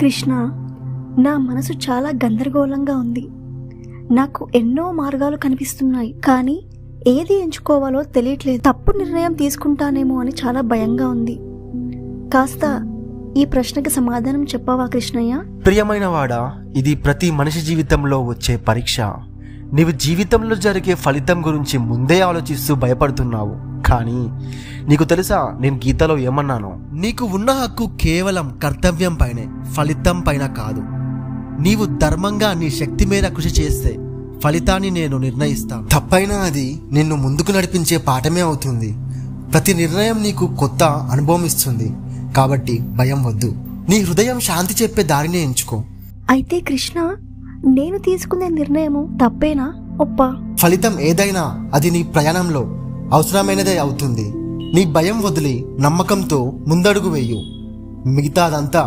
కృష్ణ, నా మనసు చాలా గందరగోళంగా ఉంది. నాకు ఎన్నో మార్గాలు కనిపిస్తున్నాయి, కానీ ఏది ఎంచుకోవాలో తెలియట్లేదు. తప్పు నిర్ణయం తీసుకుంటానేమో అని చాలా భయంగా ఉంది. కాస్త ఈ ప్రశ్నకి సమాధానం చెప్పవా కృష్ణయ్య? ప్రియమైన వాడా, ఇది ప్రతి మనిషి జీవితంలో వచ్చే పరీక్ష. నీవు జీవితంలో జరిగే ఫలితం గురించి ముందే ఆలోచిస్తూ భయపడుతున్నావు. కానీ నీకు తెలుసా, నేను గీతలో ఏమన్నానో? నీకు ఉన్న హక్కు కేవలం కర్తవ్యం పైనే, ఫలితం పైన కాదు. నీవు ధర్మంగా నీ శక్తి మేర కృషి చేస్తే ఫలితాన్ని నేను నిర్ణయిస్తాను. తప్పైనా అది నిన్ను ముందుకు నడిపించే పాఠమే అవుతుంది. ప్రతి నిర్ణయం నీకు కొత్త అనుభవం ఇస్తుంది. కాబట్టి భయం వద్దు. నీ హృదయం శాంతి చెప్పే దారినే ఎంచుకో. అయితే కృష్ణ, నేను తీసుకునే నిర్ణయము తప్పేనా ఒప్పా? ఫలితం ఏదైనా అది నీ ప్రయాణంలో అవసరమైనదే అవుతుంది. నీ భయం వదిలి నమ్మకంతో ముందడుగు వేయు. మిగతాదంతా